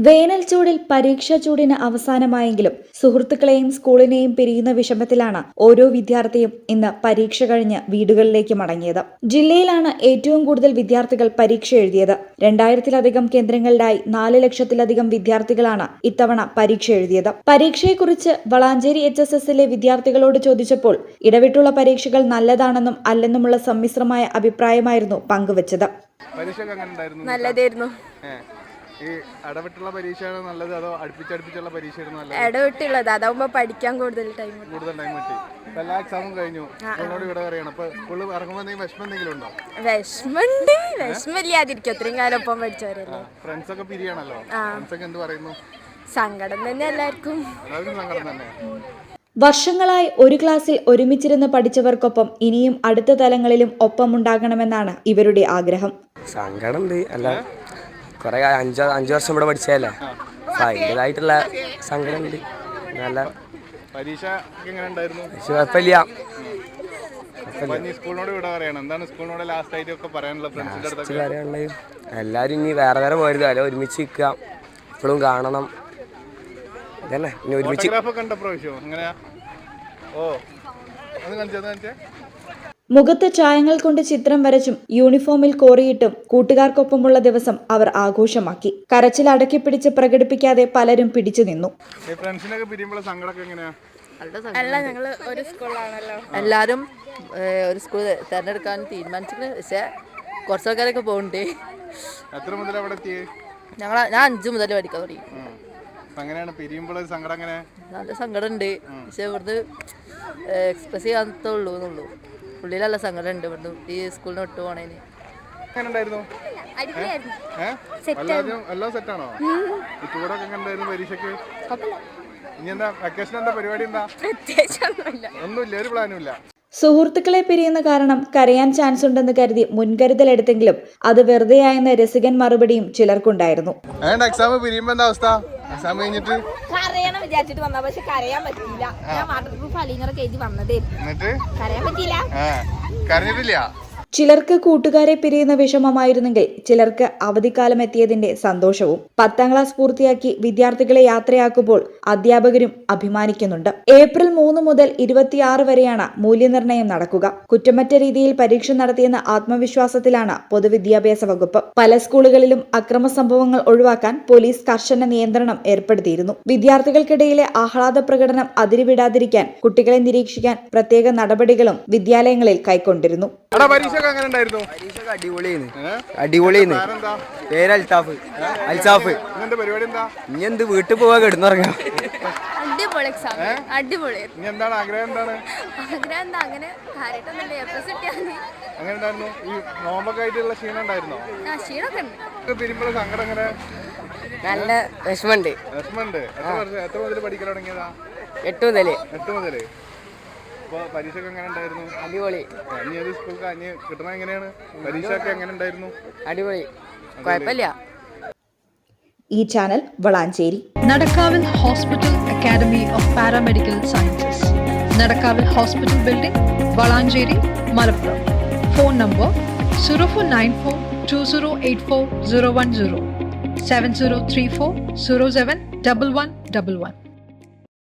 വേനൽ ചൂടിൽ പരീക്ഷാ ചൂടിന് അവസാനമായെങ്കിലും സുഹൃത്തുക്കളെയും സ്കൂളിനെയും പിരിയുന്ന വിഷമത്തിലാണ് ഓരോ വിദ്യാർത്ഥിയും ഇന്ന് പരീക്ഷ കഴിഞ്ഞ് വീടുകളിലേക്ക് മടങ്ങിയത്. ജില്ലയിലാണ് ഏറ്റവും കൂടുതൽ വിദ്യാർത്ഥികൾ പരീക്ഷ എഴുതിയത്. 2000-ലധികം കേന്ദ്രങ്ങളിലായി 4 ലക്ഷത്തിലധികം വിദ്യാർത്ഥികളാണ് ഇത്തവണ പരീക്ഷ എഴുതിയത്. പരീക്ഷയെക്കുറിച്ച് വളാഞ്ചേരി HSSലെ വിദ്യാർത്ഥികളോട് ചോദിച്ചപ്പോൾ ഇടവിട്ടുള്ള പരീക്ഷകൾ നല്ലതാണെന്നും അല്ലെന്നുമുള്ള സമ്മിശ്രമായ അഭിപ്രായമായിരുന്നു പങ്കുവച്ചത്. നല്ലതായിരുന്നു. ഈ ഇടവിട്ടുള്ള പരീക്ഷയാണ് നല്ലത് അതോ അടുപ്പിച്ചുള്ള പരീക്ഷയായിരുന്നു നല്ലത്? ഇടവിട്ടുള്ളത്, അതാവുമ്പോ പഠിക്കാൻ കൂടുതൽ ടൈം കിട്ടി. എല്ലാ എക്സാമും കഴിഞ്ഞു, സ്കൂളിനോട് ഇവിടെ പറയണം. അപ്പൊ സ്കൂളിൽ ഇറങ്ങുമ്പോൾ വിഷമം എന്തെങ്കിലും ഉണ്ടോ? വിഷമില്ലാതിരിക്കും, അത്രയും കാലം ഒപ്പം പഠിച്ചവരല്ലേ. ഫ്രണ്ട്സ് ഒക്കെ പിരിയാണല്ലോ, ഫ്രണ്ട്സ് ഒക്കെ എന്ത് പറയുന്നു? സങ്കടം തന്നെ എല്ലാവർക്കും സങ്കടം തന്നെ. വർഷങ്ങളായി ഒരു ക്ലാസ്സിൽ ഒരുമിച്ചിരുന്ന് പഠിച്ചവർക്കൊപ്പം ഇനിയും അടുത്ത തലങ്ങളിലും ഒപ്പമുണ്ടാകണമെന്നാണ് ഇവരുടെ ആഗ്രഹം. സങ്കടം അല്ല, കുറെ 5 വർഷം ഇവിടെ പഠിച്ചതല്ലേ, അതിൻ്റെതായിട്ടുള്ള സങ്കടം ഉണ്ട്. നല്ല പരീക്ഷ കുഴപ്പമില്ല. സ്കൂളിനോട് ഇവിടെ പറയണം. എന്താണ് സ്കൂളിനോട് ലാസ്റ്റ് ആയിട്ട് ഒക്കെ പറയാനുള്ളത്? പറയാനുള്ളത് എല്ലാവരും ഇനി വേറെ വേറെ പോരുത്, അല്ല ഒരുമിച്ച് നിൽക്കുക, ഇപ്പോഴും കാണണം. ഇതന്നെ ഇനി ഒരുമിച്ച് മുഖത്ത് ചായങ്ങൾ കൊണ്ട് ചിത്രം വരച്ചും യൂണിഫോമിൽ കോറിയിട്ടും കൂട്ടുകാർക്കൊപ്പമുള്ള ദിവസം അവർ ആഘോഷമാക്കി. കരച്ചിൽ അടക്കിപ്പിടിച്ച് പ്രകടിപ്പിക്കാതെ പലരും പിടിച്ചു നിന്നു. എല്ലാരും ഒരു സ്കൂൾ തെരഞ്ഞെടുക്കാൻ തീരുമാനിച്ചിട്ടുണ്ട്. പക്ഷെ കുറച്ചാൾക്കാരൊക്കെ പോകുന്നുണ്ട്. ഞാൻ 5 മുതൽ പഠിക്കാൻ തുടങ്ങി. നല്ല സങ്കടം ഉണ്ട്. പക്ഷെ ഇവിടുന്ന് എക്സ്പ്രസ് ചെയ്യാത്തുള്ളൂ എന്നുള്ളൂ. ഉള്ളിലല്ല സങ്കടം ഉണ്ട് ഇവിടുന്ന് ഈ സ്കൂളിന് വിട്ടു പോണേന്. സുഹൃത്തുക്കളെ പിരിയുന്ന കാരണം കരയാൻ ചാൻസ് ഉണ്ടെന്ന് കരുതി മുൻകരുതലെടുത്തെങ്കിലും അത് വെറുതെയായെന്ന രസികൻ മറുപടിയും ചിലർക്കുണ്ടായിരുന്നു. വിചാരിച്ചിട്ട് വന്ന, പക്ഷെ കരയാൻ പറ്റിയില്ല. ഞാൻ വാട്ടർ പ്രൂഫ് അലീനറൊക്കെ എഴുതി വന്നതേ, കരയാൻ പറ്റിയില്ല. ചിലർക്ക് കൂട്ടുകാരെ പിരിയുന്ന വിഷമമായിരുന്നെങ്കിൽ ചിലർക്ക് അവധിക്കാലം എത്തിയതിന്റെ സന്തോഷവും. 10ാം ക്ലാസ് പൂർത്തിയാക്കി വിദ്യാർത്ഥികളെ യാത്രയാക്കുമ്പോൾ അധ്യാപകരും അഭിമാനിക്കുന്നുണ്ട്. ഏപ്രിൽ 3 മുതൽ 26 വരെയാണ് മൂല്യനിർണ്ണയം നടക്കുക. കുറ്റമറ്റ രീതിയിൽ പരീക്ഷ നടത്തിയെന്ന ആത്മവിശ്വാസത്തിലാണ് പൊതുവിദ്യാഭ്യാസ വകുപ്പ്. പല സ്കൂളുകളിലും അക്രമ സംഭവങ്ങൾ ഒഴിവാക്കാൻ പോലീസ് കർശന നിയന്ത്രണം ഏർപ്പെടുത്തിയിരുന്നു. വിദ്യാർത്ഥികൾക്കിടയിലെ ആഹ്ലാദ പ്രകടനം അതിരുവിടാതിരിക്കാൻ കുട്ടികളെ നിരീക്ഷിക്കാൻ പ്രത്യേക നടപടികളും വിദ്യാലയങ്ങളിൽ കൈക്കൊണ്ടിരുന്നു. അടിപൊളിയെന്ന് പേര് അൽസാഫ്. ഇനി എന്ത് വീട്ടിൽ പോവാ, കിടന്നുറങ്ങാം. നല്ല വിഷമുണ്ട്. 8 മുതല്. അടിപൊളി. അടിപൊളി, കുഴപ്പമില്ല. ഈ channel Valanchery. Nadakkavil hospital academy of paramedical sciences, Nadakkavil hospital building, Valanchery, Malappuram. Phone number 04942084 010 7034071111.